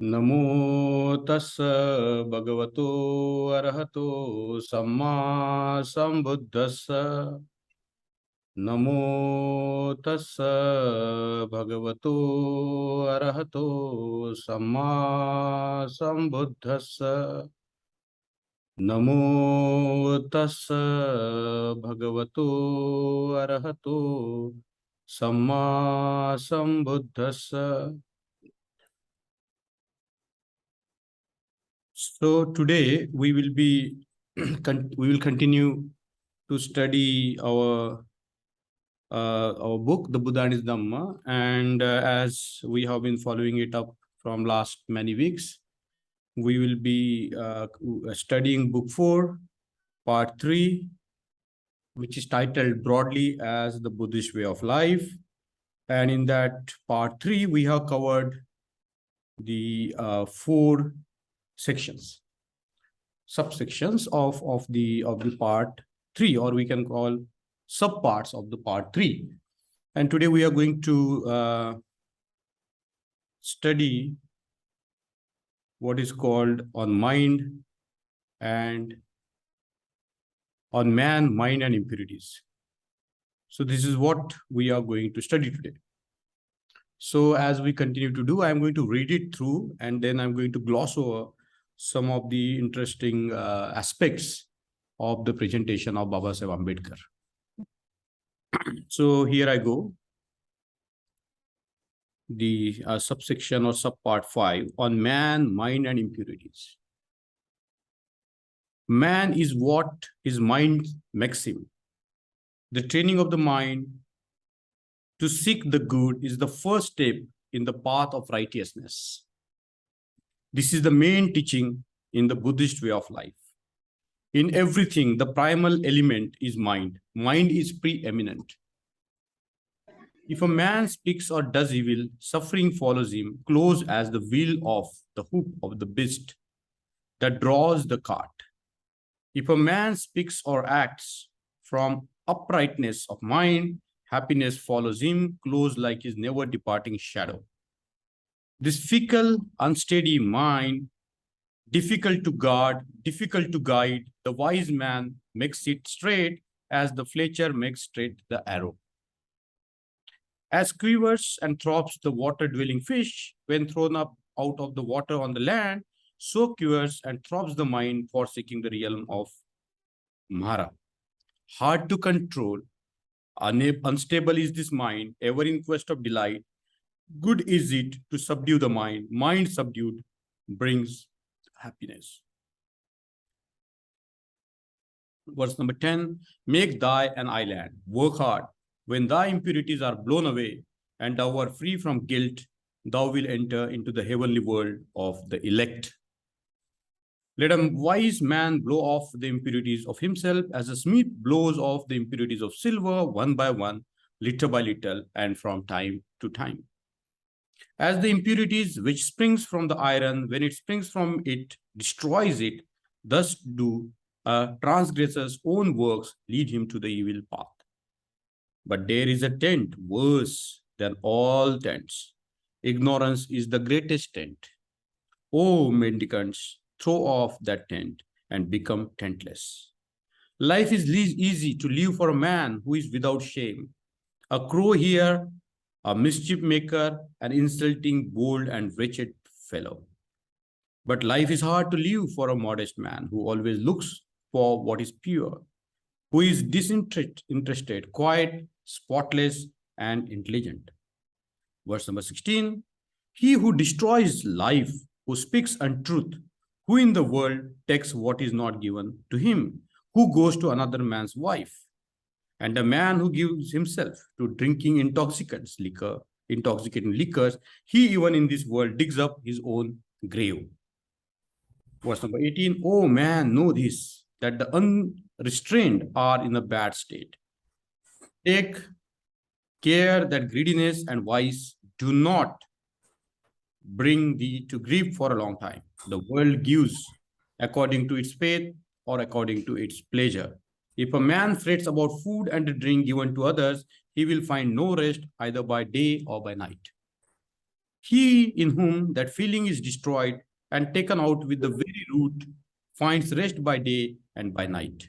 नमो तस्स भगवतो अरहतो सम्मा संबुद्धस्स। नमो तस्स भगवतो अरहतो सम्मा संबुद्धस्स। नमो तस्स भगवतो अरहतो सम्मा संबुद्धस्स। So today we will be we will continue to study our book, the Buddha and His Dhamma, and as we have been following it up from last many weeks, we will be studying book 4, part 3, which is titled broadly as the Buddhist way of life. And in that part 3, we have covered the 4 sections, subsections of the part 3, or we can call subparts of the part 3. And today we are going to study what is called on mind and on man, mind and impurities. So this is what we are going to study today. So as we continue to do, I'm going to read it through and then I'm going to gloss over some of the interesting aspects of the presentation of Babasaheb Ambedkar. So here I go. The subsection or subpart 5 on man, mind and impurities. Man is what his mind makes him. The training of the mind to seek the good is the first step in the path of righteousness. This is the main teaching in the Buddhist way of life. In everything, the primal element is mind. Mind is preeminent. If a man speaks or does evil, suffering follows him, close as the wheel of the hoop of the beast that draws the cart. If a man speaks or acts from uprightness of mind, happiness follows him, close like his never departing shadow. This fickle, unsteady mind, difficult to guard, difficult to guide, the wise man makes it straight as the fletcher makes straight the arrow. As quivers and throbs the water-dwelling fish when thrown up out of the water on the land, so quivers and throbs the mind forsaking the realm of Mara. Hard to control, unstable is this mind, ever in quest of delight. Good is it to subdue the mind. Mind subdued brings happiness. Verse number 10, make thy an island, work hard. When thy impurities are blown away and thou art free from guilt, thou wilt enter into the heavenly world of the elect. Let a wise man blow off the impurities of himself as a smith blows off the impurities of silver one by one, little by little, and from time to time. As the impurities which springs from the iron, when it springs from it, destroys it, thus do a transgressor's own works lead him to the evil path. But there is a tent worse than all tents. Ignorance is the greatest tent. O mendicants, throw off that tent and become tentless. Life is easy to live for a man who is without shame. A crow here, a mischief maker, an insulting, bold, and wretched fellow. But life is hard to live for a modest man who always looks for what is pure, who is disinterested, quiet, spotless, and intelligent. Verse number 16, he who destroys life, who speaks untruth, who in the world takes what is not given to him, who goes to another man's wife, and a man who gives himself to drinking intoxicating liquors, he even in this world digs up his own grave. Verse number 18, oh man, know this, that the unrestrained are in a bad state. Take care that greediness and vice do not bring thee to grief for a long time. The world gives according to its faith or according to its pleasure. If a man frets about food and drink given to others, he will find no rest either by day or by night. He in whom that feeling is destroyed and taken out with the very root finds rest by day and by night.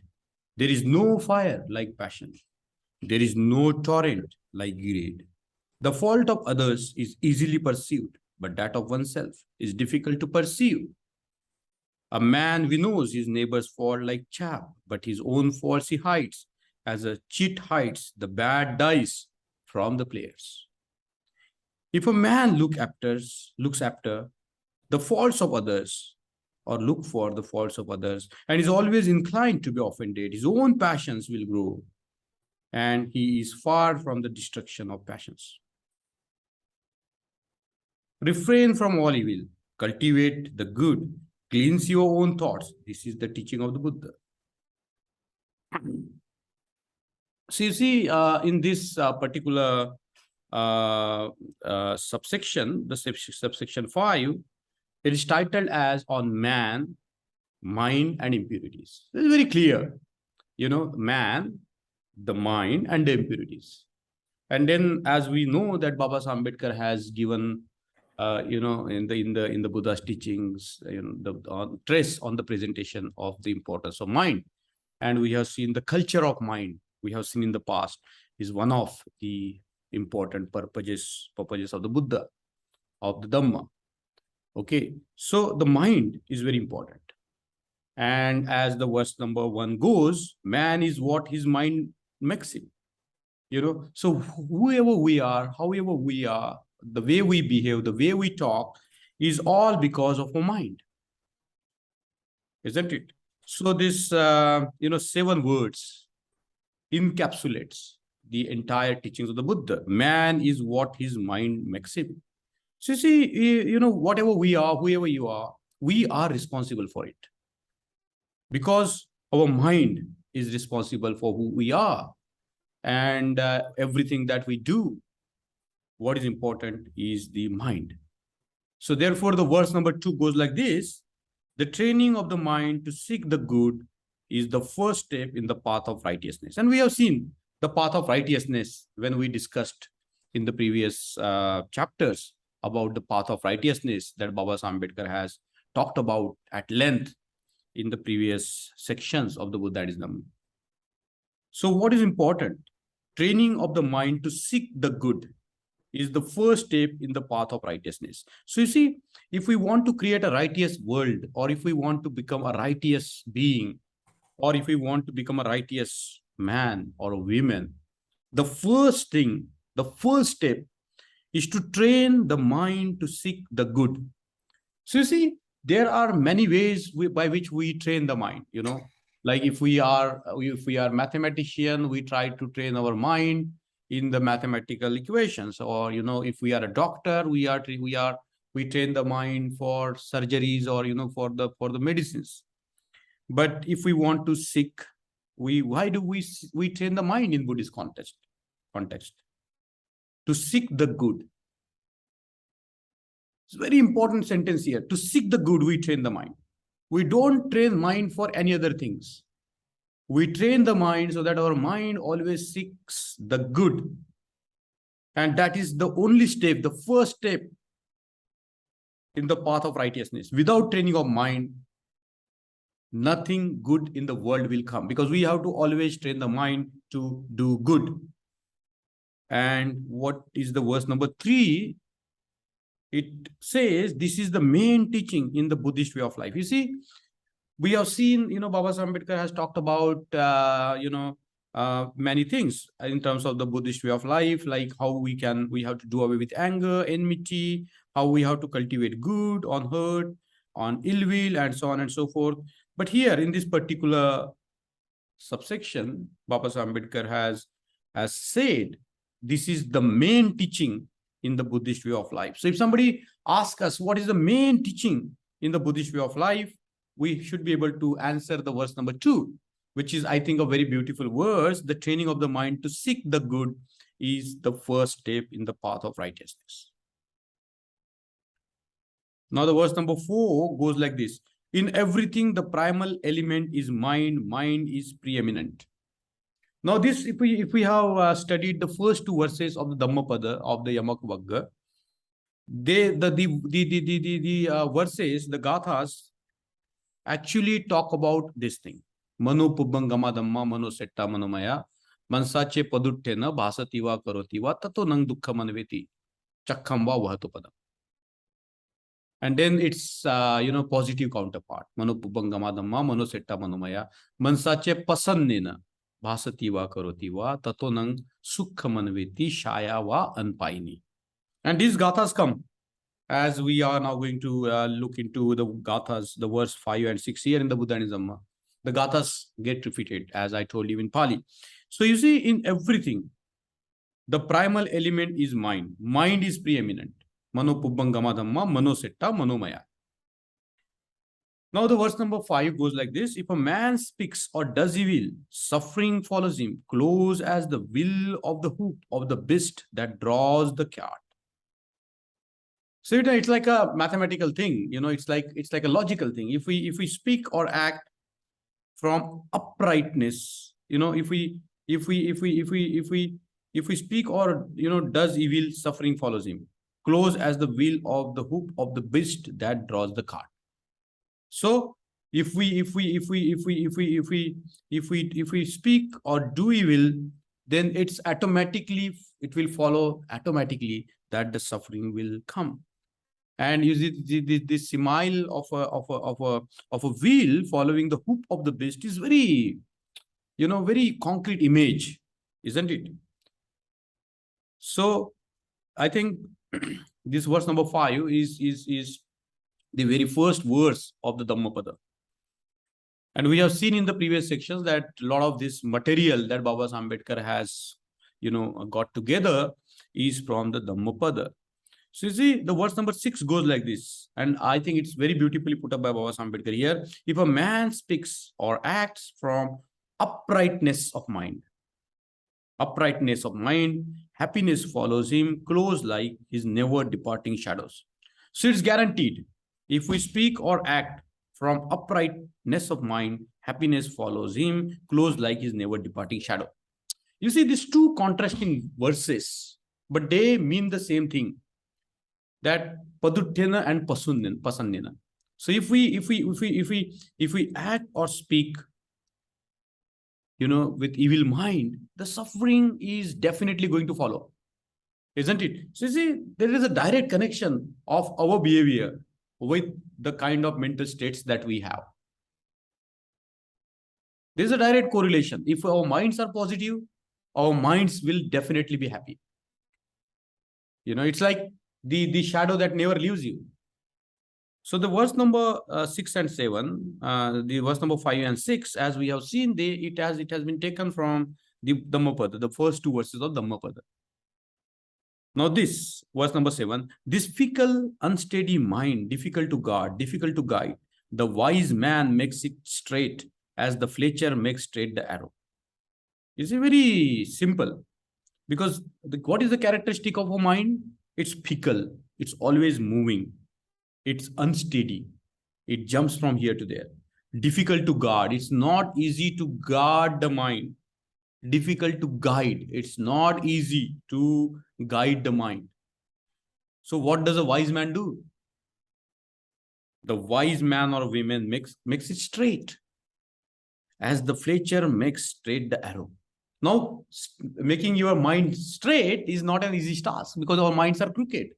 There is no fire like passion. There is no torrent like greed. The fault of others is easily perceived, but that of oneself is difficult to perceive. A man winnows his neighbor's fault like chaff, but his own faults he hides, as a cheat hides the bad dice from the players. If a man looks after the faults of others, or look for the faults of others, and is always inclined to be offended, his own passions will grow, and he is far from the destruction of passions. Refrain from all evil, cultivate the good, cleanse your own thoughts. This is the teaching of the Buddha. So you see, in this particular subsection, the subsection 5, it is titled as On Man, Mind and Impurities. It's very clear, man, the mind and the impurities. And then, as we know that Baba Ambedkar has given, in the Buddha's teachings, the stress on the presentation of the importance of mind. And we have seen the culture of mind. We have seen in the past is one of the important purposes of the Buddha, of the Dhamma. Okay, so the mind is very important. And as the verse number 1 goes, man is what his mind makes him. So whoever we are, however we are, the way we behave, the way we talk is all because of our mind. Isn't it? So this, 7 words encapsulates the entire teachings of the Buddha. Man is what his mind makes him. So you see, whatever we are, whoever you are, we are responsible for it. Because our mind is responsible for who we are. And everything that we do, what is important is the mind. So therefore, the verse number 2 goes like this. The training of the mind to seek the good is the first step in the path of righteousness. And we have seen the path of righteousness when we discussed in the previous chapters about the path of righteousness that Baba Ambedkar has talked about at length in the previous sections of the Buddhism. So what is important? Training of the mind to seek the good is the first step in the path of righteousness. So you see, if we want to create a righteous world, or if we want to become a righteous being, or if we want to become a righteous man or a woman, the first thing, the first step is to train the mind to seek the good. So you see, there are many ways by which we train the mind, like if we are mathematician, we try to train our mind in the mathematical equations, or if we are a doctor, we train the mind for surgeries, or for the medicines. But if we want to seek, why do we train the mind in Buddhist context? To seek the good. It's a very important sentence here. To seek the good, we train the mind. We don't train mind for any other things. We train the mind so that our mind always seeks the good. And that is the only step, the first step in the path of righteousness. Without training of mind, nothing good in the world will come, because we have to always train the mind to do good. And what is the verse number 3? It says this is the main teaching in the Buddhist way of life. You see, we have seen, Baba Ambedkar has talked about, many things in terms of the Buddhist way of life, like how we have to do away with anger, enmity, how we have to cultivate good on hurt, on ill will, and so on and so forth. But here in this particular subsection, Baba Ambedkar has said this is the main teaching in the Buddhist way of life. So if somebody asks us what is the main teaching in the Buddhist way of life, we should be able to answer the verse number 2, which is, I think, a very beautiful verse. The training of the mind to seek the good is the first step in the path of righteousness. Now the verse number 4 goes like this. In everything, the primal element is mind. Mind is preeminent. Now this, if we have studied the first 2 verses of the Dhammapada, of the Yamak Vagga, the verses, the gathas actually talk about this thing. Mano pubbangama dhamma mano setta manomaya mansache paduttena bhasativa karotiva tato nang dukkha manveti chakhamba vahato padam. And then it's positive counterpart. Mano pubbangama dhamma mano setta manomaya mansache pasannena bhasativa karotiva tato nang sukha manveti shaya va anpaini. And these gathas come as we are now going to look into the gathas, the verse 5 and 6 here in the Buddha and Dhamma. The gathas get repeated, as I told you in Pali. So you see, in everything, the primal element is mind. Mind is preeminent. Mano pubbangama dhamma, mano setta, manomaya. Now the verse number 5 goes like this. If a man speaks or does evil, suffering follows him, close as the will of the hoop of the beast that draws the cart. So it's like a mathematical thing, it's like a logical thing. If we speak or act from uprightness, if we speak or does evil, suffering follows him, close as the will of the hoop of the beast that draws the cart. So if we speak or do evil, then it will follow automatically that the suffering will come. And you see this simile of a wheel following the hoop of the beast is very, very concrete image, isn't it? So I think this verse number 5 is the very first verse of the Dhammapada. And we have seen in the previous sections that a lot of this material that Baba Ambedkar has, got together is from the Dhammapada. So you see, the verse number 6 goes like this, and I think it's very beautifully put up by Baba Ambedkar here. If a man speaks or acts from uprightness of mind, happiness follows him close like his never departing shadows. So it's guaranteed. If we speak or act from uprightness of mind, happiness follows him close like his never departing shadow. You see, these two contrasting verses, but they mean the same thing. That paduttena and pasannena. So if we act or speak, with evil mind, the suffering is definitely going to follow, isn't it? So you see, there is a direct connection of our behavior with the kind of mental states that we have. There is a direct correlation. If our minds are positive, our minds will definitely be happy. It's like the shadow that never leaves you. So the verse number 6 and 7, the verse number 5 and 6, as we have seen, it has been taken from the Dhammapada, the first two verses of Dhammapada. Now this verse number 7, this fickle, unsteady mind, difficult to guard, difficult to guide, the wise man makes it straight as the fletcher makes straight the arrow. It's very simple, because what is the characteristic of a mind? It's fickle. It's always moving. It's unsteady. It jumps from here to there. Difficult to guard. It's not easy to guard the mind. Difficult to guide. It's not easy to guide the mind. So what does a wise man do? The wise man or woman makes it straight, as the fletcher makes straight the arrow. Now, making your mind straight is not an easy task, because our minds are crooked.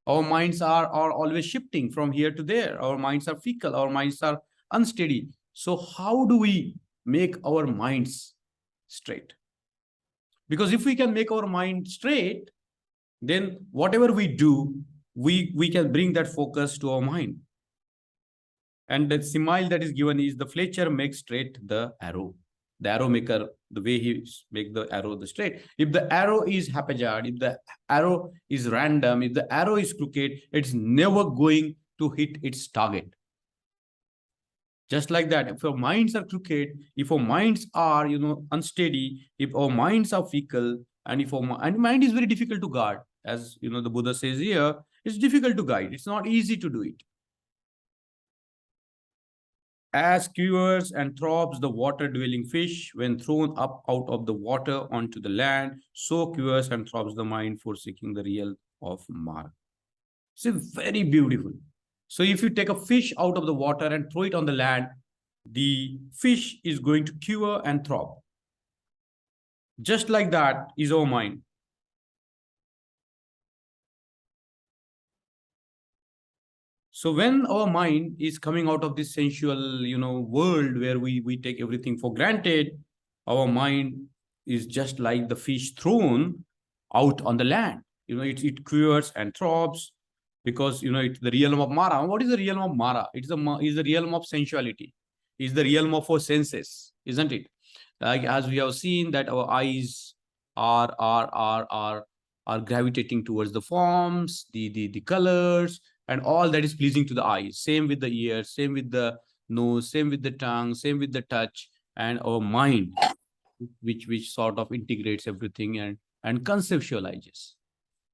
Our minds are always shifting from here to there. Our minds are fickle. Our minds are unsteady. So how do we make our minds straight? Because if we can make our mind straight, then whatever we do, we can bring that focus to our mind. And the simile that is given is the fletcher makes straight the arrow. The arrow maker, the way he make the arrow the straight. If the arrow is haphazard, if the arrow is random, if the arrow is crooked, it's never going to hit its target. Just like that, if our minds are crooked, if our minds are unsteady, if our minds are fickle, and mind is very difficult to guard, as the Buddha says here, it's difficult to guide. It's not easy to do it. As quivers and throbs the water-dwelling fish when thrown up out of the water onto the land, so quivers and throbs the mind forsaking the real of mark. It's very beautiful. So if you take a fish out of the water and throw it on the land, the fish is going to quiver and throb. Just like that is our mind. So when our mind is coming out of this sensual, world where we take everything for granted, our mind is just like the fish thrown out on the land. It quivers and throbs because it's the realm of Mara. What is the realm of Mara? It's the realm of sensuality. It's the realm of our senses, isn't it? Like as we have seen that our eyes are gravitating towards the forms, the colors, and all that is pleasing to the eyes. Same with the ears, same with the nose, same with the tongue, same with the touch, and our mind, which sort of integrates everything and conceptualizes.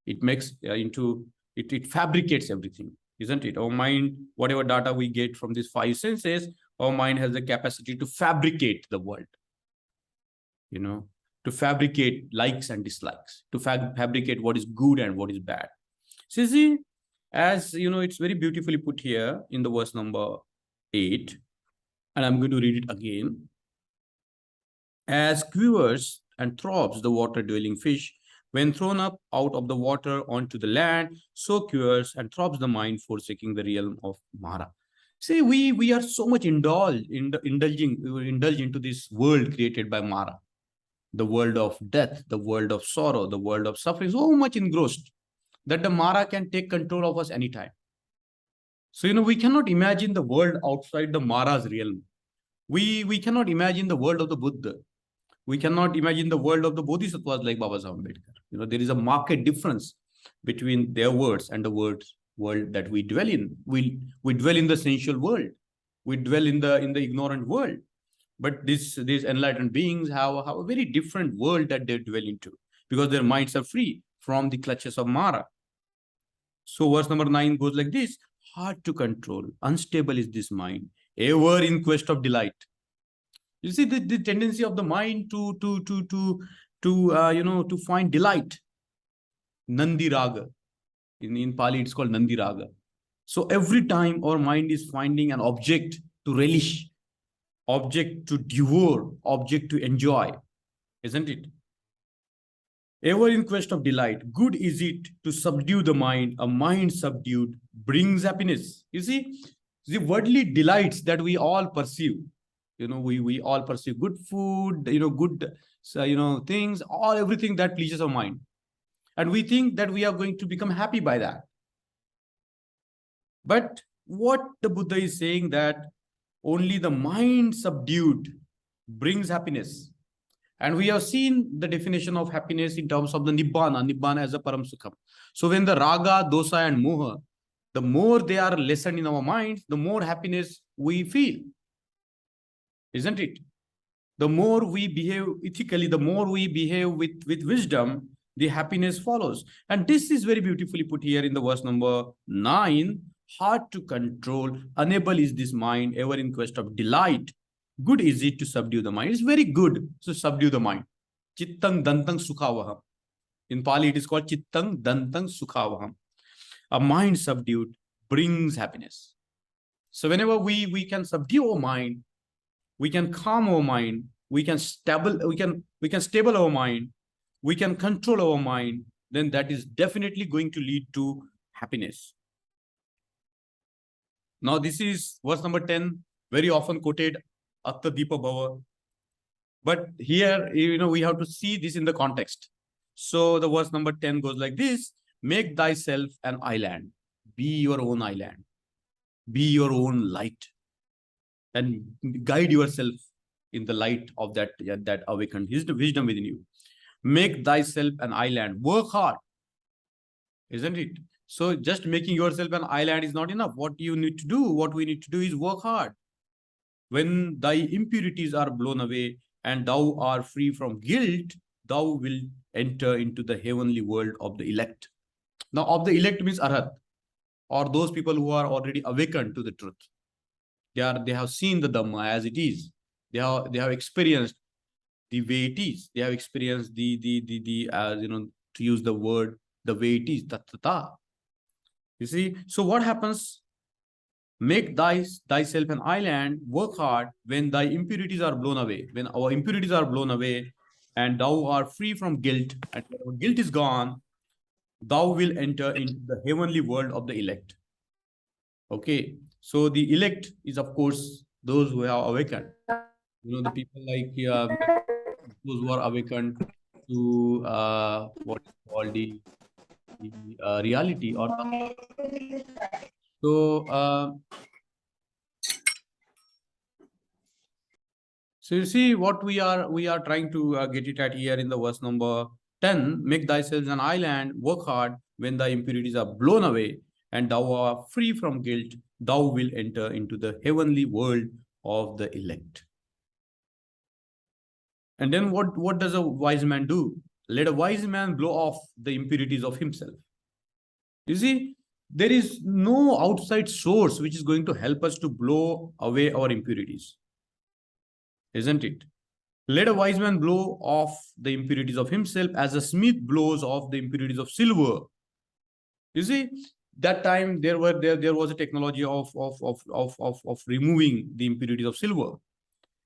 It makes into it fabricates everything, isn't it? Our mind, whatever data we get from these five senses, our mind has the capacity to fabricate the world, to fabricate likes and dislikes, to fabricate what is good and what is bad. So see, as it's very beautifully put here in the verse number 8, and I'm going to read it again. As quivers and throbs the water-dwelling fish when thrown up out of the water onto the land, so quivers and throbs the mind forsaking the realm of Mara. See, we are so much indulge into this world created by Mara, the world of death, the world of sorrow, the world of suffering, so much engrossed that the Mara can take control of us anytime. So, we cannot imagine the world outside the Mara's realm. We cannot imagine the world of the Buddha. We cannot imagine the world of the Bodhisattvas like Baba Sahib Ambedkar. There is a marked difference between their words and the world that we dwell in. We dwell in the sensual world. We dwell in the ignorant world. But these enlightened beings have a very different world that they dwell into because their minds are free from the clutches of Mara. So verse number 9 goes like this: hard to control, unstable is this mind, ever in quest of delight. You see the tendency of the mind to find delight. Nandi Raga. In Pali, it's called Nandi Raga. So every time our mind is finding an object to relish, object to devour, object to enjoy, isn't it? Ever in quest of delight, good is it to subdue the mind. A mind subdued brings happiness. You see, the worldly delights that we all perceive, we all perceive good food, good, things, everything that pleases our mind. And we think that we are going to become happy by that. But what the Buddha is saying that only the mind subdued brings happiness. And we have seen the definition of happiness in terms of the Nibbana as a Param Sukham. So when the Raga, Dosa, and Moha, the more they are lessened in our minds, the more happiness we feel. Isn't it? The more we behave ethically, the more we behave with wisdom, the happiness follows. And this is very beautifully put here in the verse number 9. Hard to control, unable is this mind, ever in quest of delight. Good is it to subdue the mind. It's very good to subdue the mind. Chittang dantang sukhavaham. In Pali, it is called Chittang dantang sukhavaham. A mind subdued brings happiness. So whenever we can subdue our mind, we can calm our mind, we can stable our mind, we can control our mind, then that is definitely going to lead to happiness. Now, this is verse number 10, very often quoted, Atta Deepa Bhava. But here, we have to see this in the context. So the verse number 10 goes like this: make thyself an island, be your own island, be your own light, and guide yourself in the light of that awakened wisdom within you. Make thyself an island, work hard, isn't it? So just making yourself an island is not enough. What we need to do is work hard. When thy impurities are blown away and thou art free from guilt, thou wilt enter into the heavenly world of the elect. Now, of the elect means Arhat, or those people who are already awakened to the truth. They have seen the Dhamma as it is. They have experienced the way it is. They have experienced the to use the word, the way it is, tattata. You see, so what happens? Make thyself an island, work hard when thy impurities are blown away. When our impurities are blown away, and thou art free from guilt, and when guilt is gone, thou will enter into the heavenly world of the elect. Okay, so the elect is, of course, those who have awakened. The people like those who are awakened to what is called the reality or Dhamma. So you see what we are trying to get it at here in the verse number 10. Make thyself an island, work hard when thy impurities are blown away, and thou art free from guilt, thou will enter into the heavenly world of the elect. And then what does a wise man do? Let a wise man blow off the impurities of himself. You see, there is no outside source which is going to help us to blow away our impurities. Isn't it? Let a wise man blow off the impurities of himself as a smith blows off the impurities of silver. You see, that time there was a technology of removing the impurities of silver.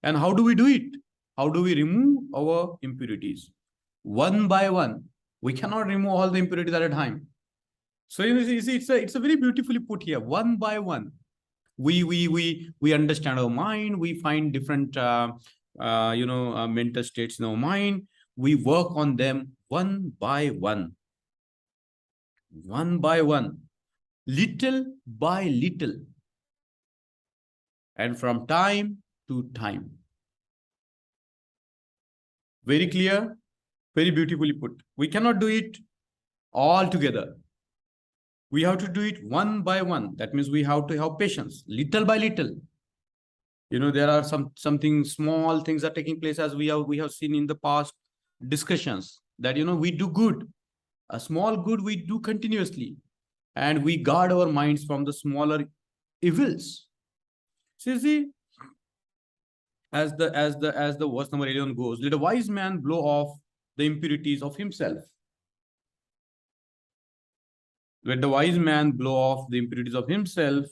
And how do we do it? How do we remove our impurities? One by one. We cannot remove all the impurities at a time. So you see, it's a very beautifully put here. One by one. We understand our mind. We find different mental states in our mind. We work on them one by one, little by little, and from time to time. Very clear, very beautifully put. We cannot do it all together. We have to do it one by one. That means we have to have patience, little by little. There are something small things are taking place, as we have seen in the past discussions, that we do good, a small good we do continuously, and we guard our minds from the smaller evils. So you see, as the verse number 11 goes, let a wise man blow off the impurities of himself. Let the wise man blow off the impurities of himself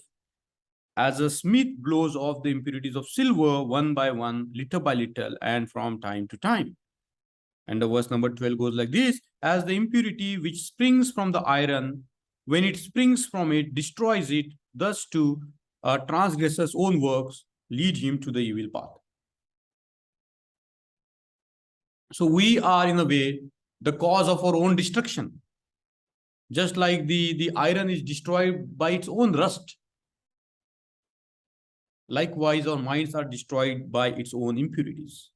as a smith blows off the impurities of silver one by one, little by little, and from time to time. And the verse number 12 goes like this: as the impurity which springs from the iron, when it springs from it, destroys it, thus too a transgressor's own works lead him to the evil path. So we are, in a way, the cause of our own destruction. Just like the iron is destroyed by its own rust, likewise our minds are destroyed by its own impurities.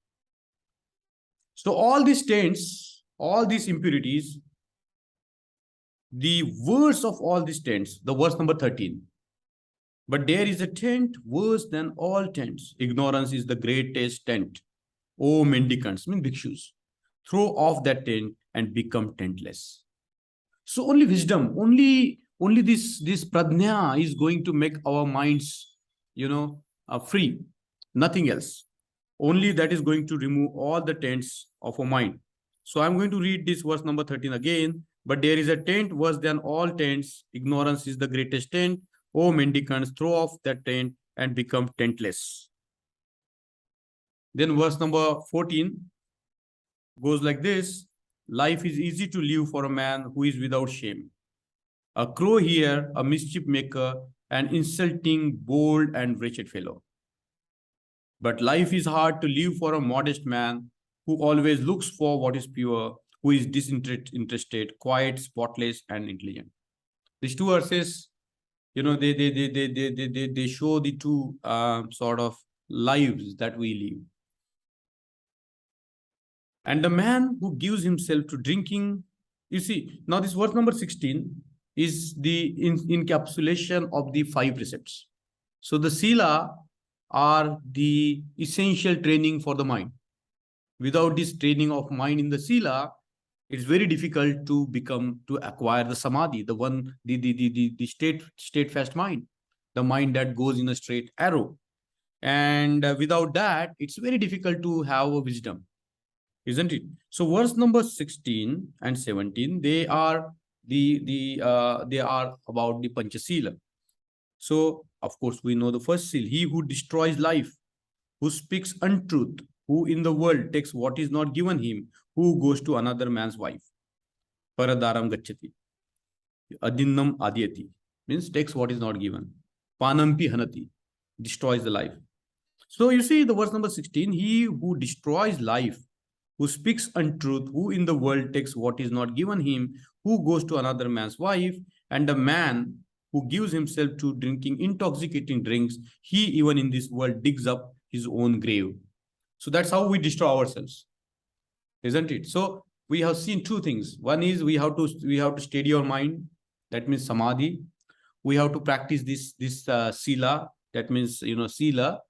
So all these taints, all these impurities, the worst of all these taints, the verse number 13. But there is a taint worse than all taints. Ignorance is the greatest taint. O mendicants, mean bhikshus, throw off that taint and become taintless. So only wisdom, only this pradnya is going to make our minds, free. Nothing else. Only that is going to remove all the taints of our mind. So I'm going to read this verse number 13 again. But there is a taint worse than all taints. Ignorance is the greatest taint. O mendicants, throw off that taint and become taintless. Then verse number 14 goes like this: life is easy to live for a man who is without shame. A crow here, a mischief maker, an insulting, bold, and wretched fellow. But life is hard to live for a modest man who always looks for what is pure, who is disinterested, quiet, spotless, and intelligent. These two verses, they show the two sort of lives that we live. And the man who gives himself to drinking, you see, now this verse number 16 is the encapsulation of the 5 precepts. So the sila are the essential training for the mind. Without this training of mind in the sila, it's very difficult to acquire the samadhi, the steadfast mind, the mind that goes in a straight arrow. And without that, it's very difficult to have a wisdom, isn't it? So verse number 16 and 17, they are they are about the Panchasila. So, of course, we know the first seal: he who destroys life, who speaks untruth, who in the world takes what is not given him, who goes to another man's wife. Paradaram gacchati. Adinnam adiyati means takes what is not given. Panampi hanati, destroys the life. So you see the verse number 16, he who destroys life, who speaks untruth, who in the world takes what is not given him, who goes to another man's wife, and a man who gives himself to drinking intoxicating drinks, he even in this world digs up his own grave. So that's how we destroy ourselves, isn't it? So we have seen two things. One is we have to steady our mind. That means samadhi. We have to practice this sila. That means sila,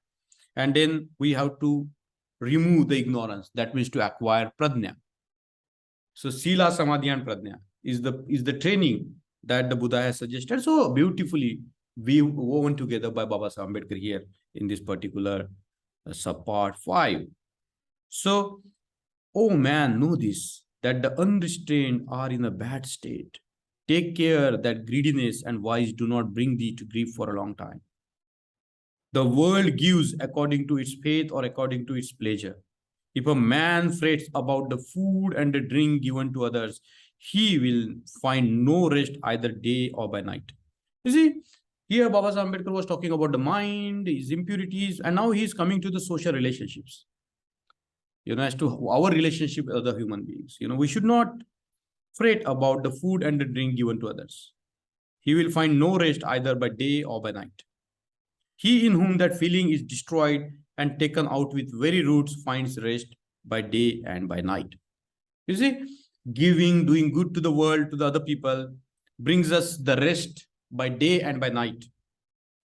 and then we have to remove the ignorance. That means to acquire prajna. So sila, samadhi, and prajna is the training that the Buddha has suggested so beautifully we woven together by Baba Ambedkar here in this particular subpart 5. So, oh man, know this, that the unrestrained are in a bad state. Take care that greediness and vice do not bring thee to grief for a long time. The world gives according to its faith or according to its pleasure. If a man frets about the food and the drink given to others, he will find no rest either day or by night. You see, here Baba Ambedkar was talking about the mind, his impurities, and now he is coming to the social relationships. As to our relationship with other human beings. We should not fret about the food and the drink given to others. He will find no rest either by day or by night. He in whom that feeling is destroyed and taken out with very roots finds rest by day and by night. You see, giving, doing good to the world, to the other people, brings us the rest by day and by night.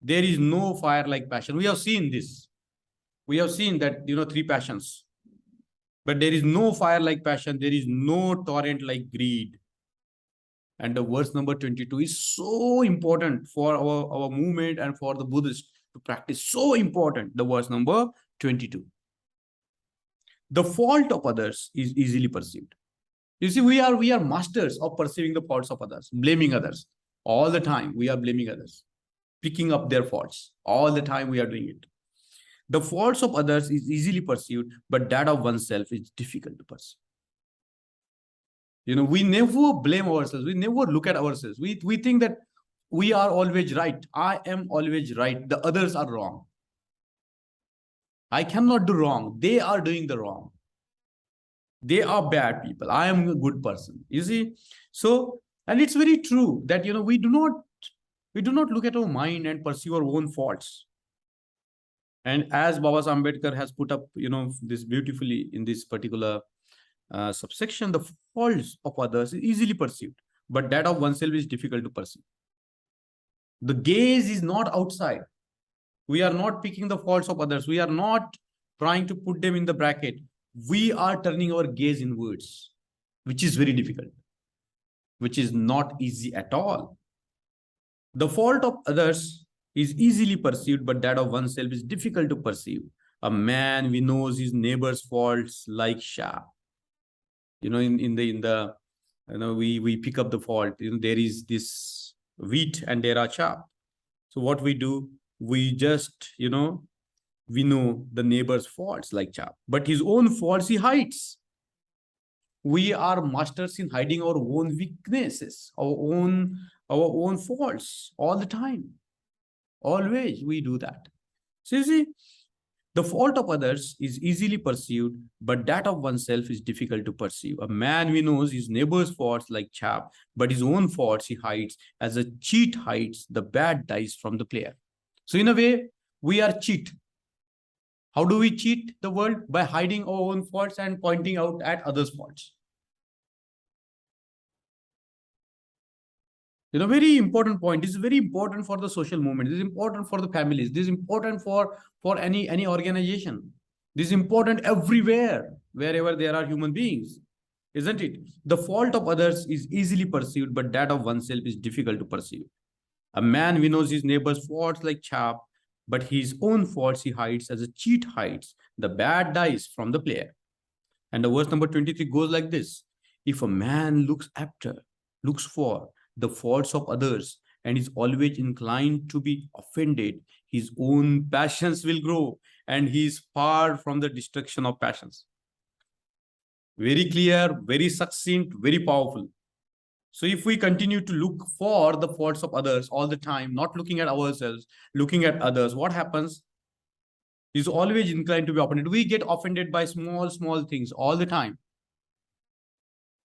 There is no fire like passion. We have seen this. We have seen that, 3 passions. But there is no fire like passion. There is no torrent like greed. And the verse number 22 is so important for our movement and for the Buddhists to practice. So important, the verse number 22. The fault of others is easily perceived. You see, we are masters of perceiving the faults of others, blaming others. All the time we are blaming others, picking up their faults. All the time we are doing it. The faults of others is easily perceived, but that of oneself is difficult to perceive. We never blame ourselves. We never look at ourselves. We think that we are always right. I am always right. The others are wrong. I cannot do wrong. They are doing the wrong. They are bad people. I am a good person. You see? So, and it's very true that, we do not look at our mind and perceive our own faults. And as Baba Ambedkar has put up, this beautifully in this particular subsection, the faults of others is easily perceived, but that of oneself is difficult to perceive. The gaze is not outside. We are not picking the faults of others. We are not trying to put them in the bracket. We are turning our gaze inwards, which is very difficult, which is not easy at all. The fault of others is easily perceived, but that of oneself is difficult to perceive. A man, we knows his neighbor's faults like chaff. We pick up the fault. There is this wheat and there are chaff. So what we do, we just, we know the neighbor's faults like chaff, but his own faults he hides. We are masters in hiding our own weaknesses, our own faults all the time. Always we do that. So you see, the fault of others is easily perceived, but that of oneself is difficult to perceive. A man, we knows his neighbor's faults like chaff, but his own faults he hides as a cheat hides the bad dice from the player. So in a way, we are cheat. How do we cheat the world? By hiding our own faults and pointing out at others' faults. Very important point. This is very important for the social movement. This is important for the families. This is important for any organization. This is important everywhere, wherever there are human beings, isn't it? The fault of others is easily perceived, but that of oneself is difficult to perceive. A man, we knows his neighbor's faults like chaff, but his own faults he hides as a cheat hides the bad dice from the player. And the verse number 23 goes like this. If a man looks after looks for the faults of others, and is always inclined to be offended, his own passions will grow, and he is far from the destruction of passions. Very clear, very succinct, very powerful. So if we continue to look for the faults of others all the time, not looking at ourselves, looking at others, what happens? Is always inclined to be offended. We get offended by small things all the time.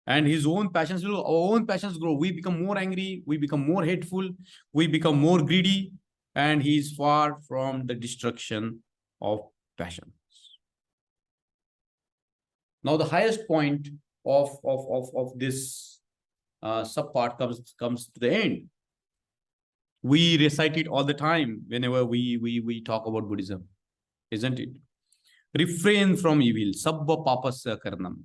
And his own passions will, our own passions grow. We become more angry, we become more hateful, we become more greedy, and he is far from the destruction of passions. Now, the highest point of this subpart comes to the end. We recite it all the time whenever we talk about Buddhism, isn't it? Refrain from evil, sabba papasya karnam.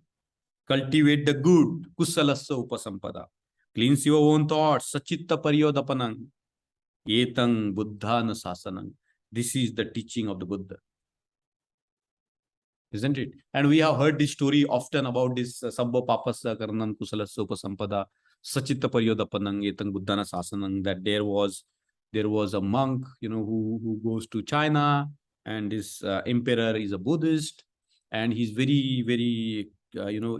Cultivate the good, kusalasya upasampada. Cleanse your own thoughts, sachitta paryodapanang. Etang buddhana sasanang. This is the teaching of the Buddha. Isn't it? And we have heard this story often about this sabba papasya karnam kusalasya upasampada. Sachitta paryodapanang etang buddhana sasanang. That there was a monk, who goes to China, and this emperor is a Buddhist, and he's very, very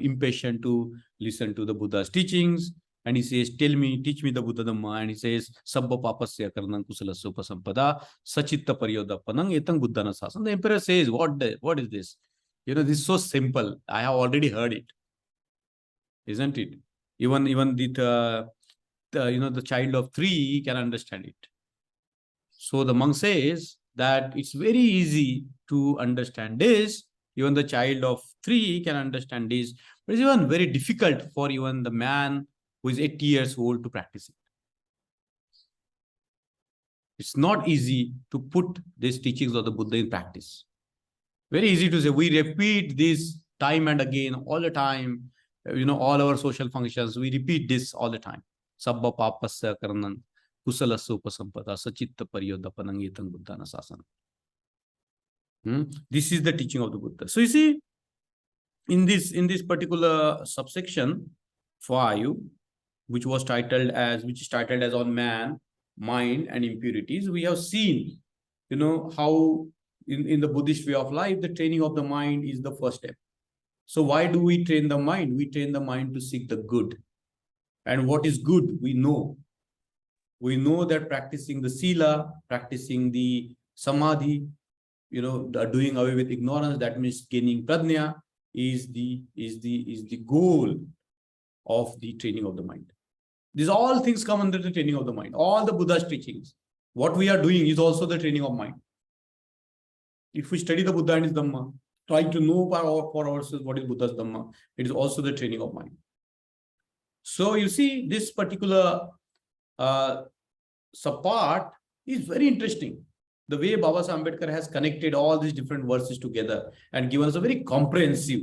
impatient to listen to the Buddha's teachings. And he says, teach me the Buddha Dhamma. And he says, sabba papasya karnam kusalasya upasampada sachitta paryodapanang etang buddhana sasana. The emperor says, what is this? This is so simple. I have already heard it. Isn't it? Even the child of 3 can understand it. So the monk says that it's very easy to understand this. Even the child of 3 can understand this, but it's even very difficult for even the man who is 80 years old to practice it. It's not easy to put these teachings of the Buddha in practice. Very easy to say. We repeat this time and again, all the time. All our social functions, we repeat this all the time. Sabba papasya karnan kusalasya upasampada sachitta paryodapanang etang buddhana sasana. This is the teaching of the Buddha. So you see, in this particular subsection 5, which is titled as on man, mind, and impurities, we have seen, how in the Buddhist way of life, the training of the mind is the first step. So why do we train the mind? We train the mind to seek the good. And what is good? We know. We know that practicing the sila, practicing the samadhi, doing away with ignorance, that means gaining prajna, is the goal of the training of the mind. These all things come under the training of the mind. All the Buddha's teachings, what we are doing is also the training of mind. If we study the Buddha and his Dhamma, trying to know for ourselves what is Buddha's Dhamma, it is also the training of mind. So you see, this particular subpart is very interesting. The way Babasaheb Ambedkar has connected all these different verses together and given us a very comprehensive,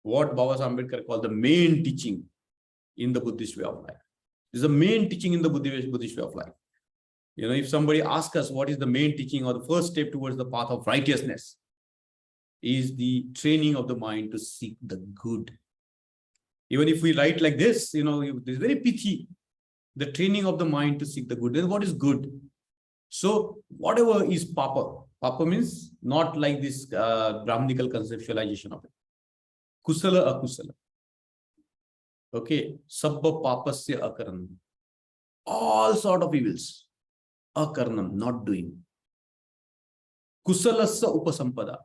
what Babasaheb Ambedkar called the main teaching in the Buddhist way of life. This is the main teaching in the Buddhist way of life. If somebody asks us what is the main teaching or the first step towards the path of righteousness, is the training of the mind to seek the good. Even if we write like this, this is very pithy. The training of the mind to seek the good. Then what is good? So whatever is papa. Papa means not like this Brahmanical conceptualization of it. Kusala, akusala. Okay. Sabba papasya akaranam. All sort of evils. Akarnam, not doing. Kusalasya upasampada.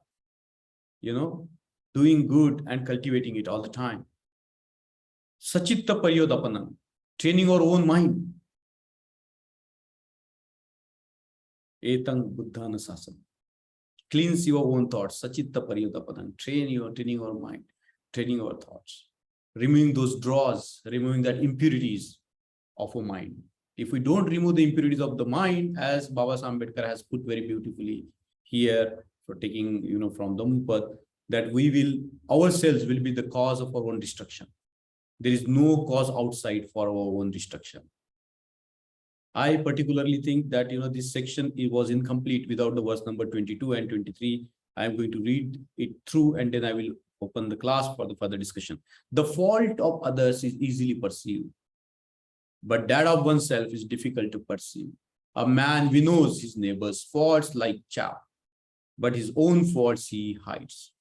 Doing good and cultivating it all the time. Sachitta paryodapanam, training our own mind. Etang buddhana sasana. Cleanse your own thoughts. Sachitta paryodapanam, training our mind, training our thoughts. Removing those draws, removing that impurities of our mind. If we don't remove the impurities of the mind, as Babasaheb Ambedkar has put very beautifully here, for taking, from Dhamma, that ourselves will be the cause of our own destruction. There is no cause outside for our own destruction. I particularly think that, this section was incomplete without the verse number 22 and 23. I am going to read it through and then I will open the class for the further discussion. The fault of others is easily perceived. but that of oneself is difficult to perceive. A man knows his neighbor's faults like chaff, but his own faults he hides.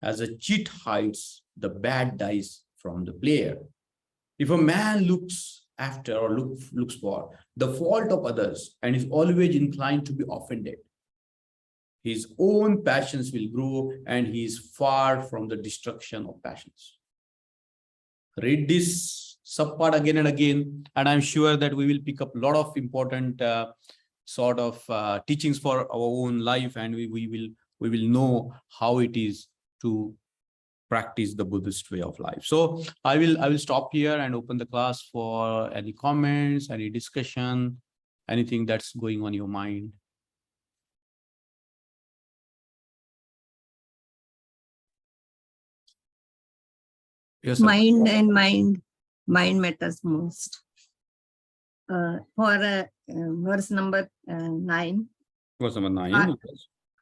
As a cheat hides the bad dice from the player. If a man looks after or looks for the fault of others and is always inclined to be offended, his own passions will grow and he is far from the destruction of passions. Read this subpart again and again, and I'm sure that we will pick up a lot of important teachings for our own life, and we will know how it is to practice the Buddhist way of life. So I will stop here and open the class for any comments, any discussion, anything that's going on your mind. Yes, sir. Mind matters most. For verse number 9. Verse number 9.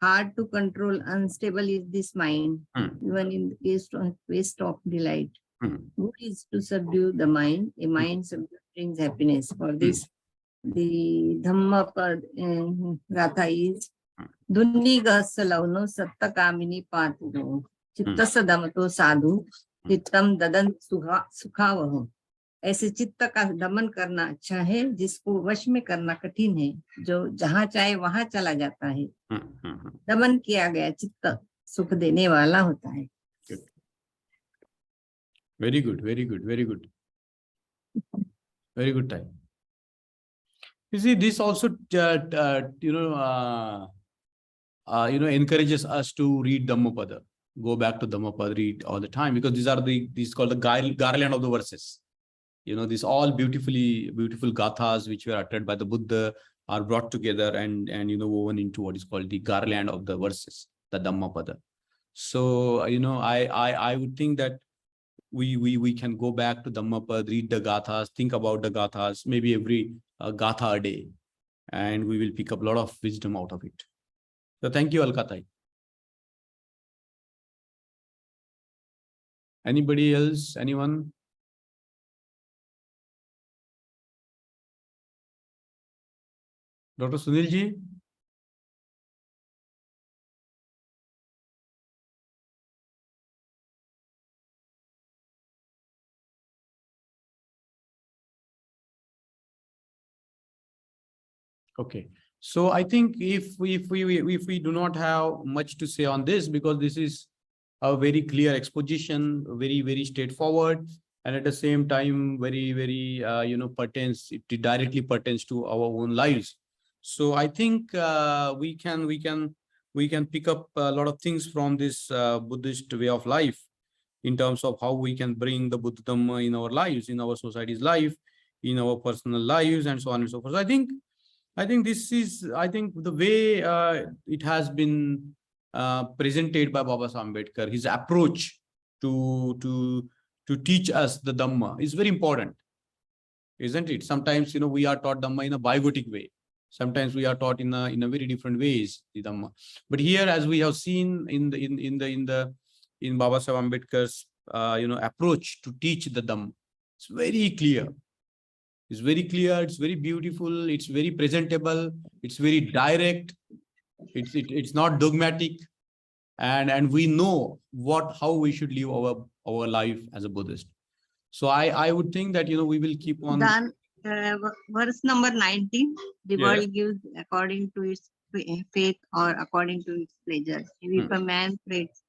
Hard to control, unstable is this mind, even in the waste of delight. Good is to subdue the mind. A mind subdued brings happiness. For this, the Dhamma Gatha is Dunni Gahasa Lavno Satta Kamini Patudo Chittasa Damato Sadhu Chittam Dadan Sukhavaho. ऐसे चित्त का दमन करना अच्छा है, जिसको वश में करना कठिन है, जो जहां चाहे वहां चला जाता है। दमन किया गया चित्त सुख देने वाला होता है। Very good, very good, very good. Very good time. You see, this also encourages us to read Dhammapada. Go back to Dhammapada, read all the time, because these called the garland of the verses. These all beautiful gathas which were uttered by the Buddha are brought together and woven into what is called the garland of the verses, the Dhammapada. So I would think that we can go back to Dhammapada, read the gathas, think about the gathas, maybe every gatha a day, and we will pick up a lot of wisdom out of it. So thank you, Alkatai. Anybody else? Anyone? Dr. Sunil ji? Okay. So I think if we do not have much to say on this, because this is a very clear exposition, very, very straightforward, and at the same time, very, very, it directly pertains to our own lives. So I think we can pick up a lot of things from this Buddhist way of life in terms of how we can bring the Buddha Dhamma in our lives, in our society's life, in our personal lives, and so on and so forth. So I think this is the way it has been presented by Baba Ambedkar. His approach to teach us the Dhamma is very important, isn't it? Sometimes we are taught Dhamma in a bigotic way. Sometimes we are taught in a very different ways the Dhamma. But here, as we have seen in Baba Saheb Ambedkar's approach to teach the Dhamma, it's very clear. It's very clear. It's very beautiful. It's very presentable. It's very direct. It's not dogmatic, and we know how we should live our life as a Buddhist. So I would think that we will keep on. Then verse number 19, the world gives according to its faith or according to its pleasure. If a man prays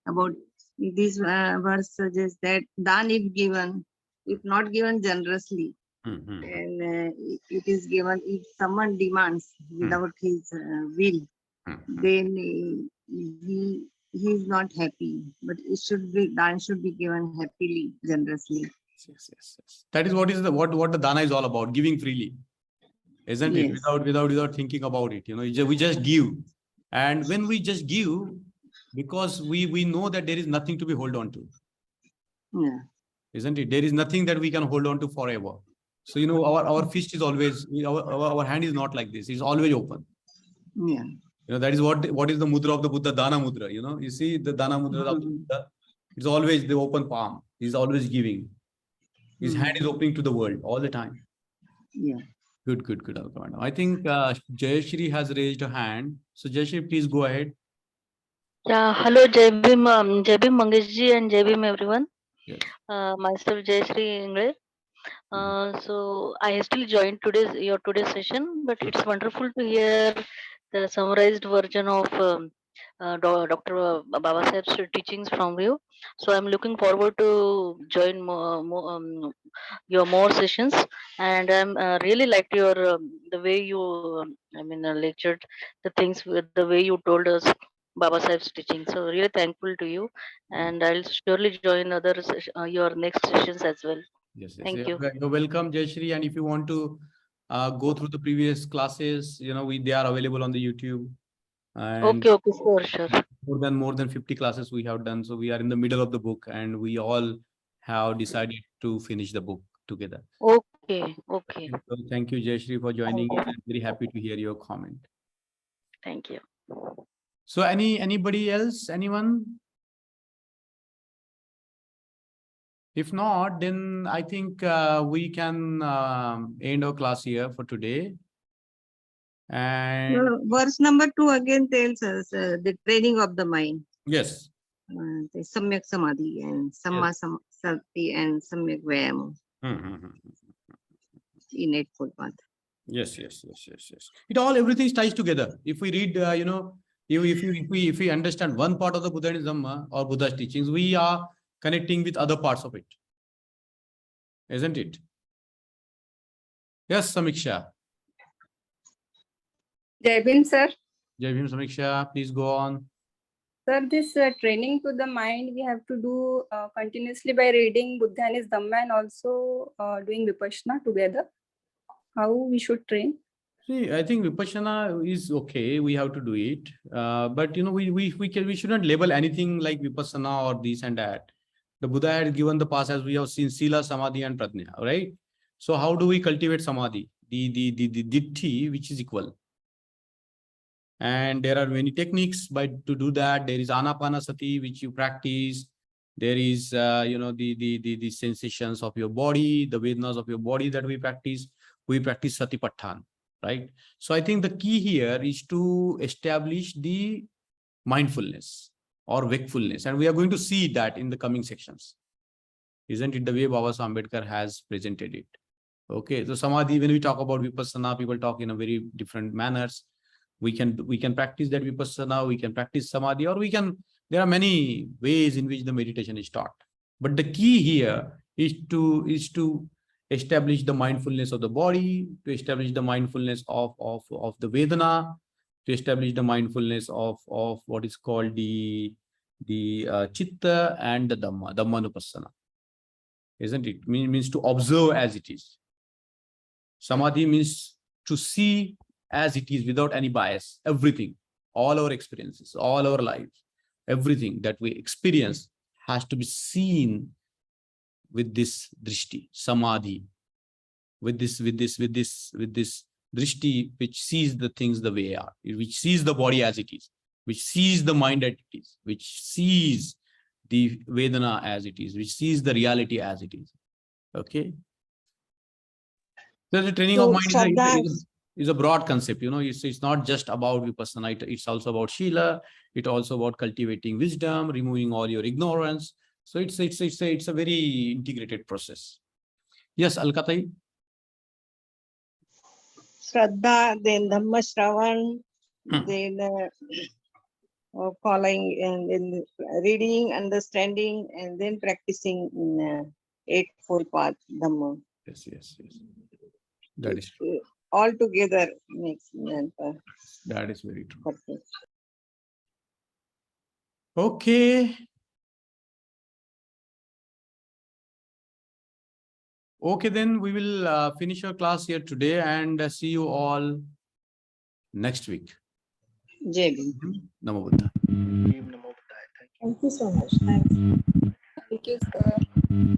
about this verse suggests that dan if not given generously, and it is given if someone demands without his will, then he is not happy. But dan should be given happily, generously. Yes. That is what the dana is all about, giving freely, isn't it? Without thinking about it. We just give, and when we just give, because we know that there is nothing to be hold on to. Yeah. Isn't it? There is nothing that we can hold on to forever. So our fist is always, our hand is not like this. It's always open. Yeah. That is what is the mudra of the Buddha, Dana mudra. You see the Dana mudra of the Buddha. It's always the open palm. He's always giving. His hand is opening to the world all the time. Yeah. Good, good, good, Alka madam. I think Jayashri has raised a hand. So Jayashri, please go ahead. Yeah, hello Jai Bhim Mangesh ji and Jai Bhim everyone. Yes. Myself Jayashree Ingre. So I still joined your today's session, but it's wonderful to hear the summarized version of Dr. Baba Saheb's teachings from you. So I'm looking forward to join your more sessions, and I'm really liked your the way you lectured the things with the way you told us Baba Saheb's teaching. So really thankful to you, and I'll surely join your next sessions as well. Yes, yes. Thank you. You're welcome, Jayashri. And if you want to go through the previous classes, they are available on the YouTube. And Okay, sure. more than 50 classes we have done. So we are in the middle of the book, and we all have decided to finish the book together. Okay. So thank you, Jayashri, for joining in. I'm very happy to hear your comment. Thank you. So anybody else? Anyone? If not, then I think we can end our class here for today. And verse number 2 again tells us the training of the mind. yes. The Samyak Samadhi and Samma Sati and Samyak Vayam in Eightfold Path. Yes. Everything ties together. If we read, if we understand one part of the Buddhist Dhamma or Buddha's teachings, we are connecting with other parts of it, isn't it? Yes, Samiksha. Jai Bhim, sir. Jai Bhim, Samiksha, please go on. Sir, this training to the mind we have to do continuously by reading BuddhaHis Dhamma and also doing Vipassana together. How we should train? See, I think Vipassana is okay. We have to do it, but we shouldn't label anything like Vipassana or this and that. The Buddha had given the path, as we have seen, Sila, Samadhi, and Prajna, right? So how do we cultivate Samadhi? The Ditti, which is equal. And there are many techniques to do that. There is Anapanasati, which you practice. There is, the sensations of your body, the Vedanas of your body that we practice. We practice Satipatthana, right? So I think the key here is to establish the mindfulness or wakefulness. And we are going to see that in the coming sections. Isn't it the way Baba Ambedkar has presented it? Okay, so Samadhi, when we talk about Vipassana, people talk in a very different manners. We can practice that Vipassana, we can practice Samadhi, or there are many ways in which the meditation is taught. But the key here is to establish the mindfulness of the body, to establish the mindfulness of the Vedana, to establish the mindfulness of what is called the Chitta and the Dhammanupassana. Isn't it? Means to observe as it is. Samadhi means to see as it is without any bias, everything, all our experiences, all our lives, everything that we experience has to be seen with this drishti, samadhi, with this drishti, which sees the things the way they are, which sees the body as it is, which sees the mind as it is, which sees the Vedana as it is, which sees the reality as it is. Okay. So the training of mind is a broad concept. It's not just about Vipassana. It's also about Shila. It's also about cultivating wisdom, removing all your ignorance. So it's a very integrated process. Yes, Alkatai. Shraddha, then Dhamma Shravan, then following and then reading, understanding, and then practicing in Eightfold Path Dhamma. Yes. That is true. All together makes that is very true. Perfect. Okay. Okay, then we will finish our class here today and see you all next week. Jai Bhim. Namo Buddha. Thank you so much. Thanks. Thank you, sir.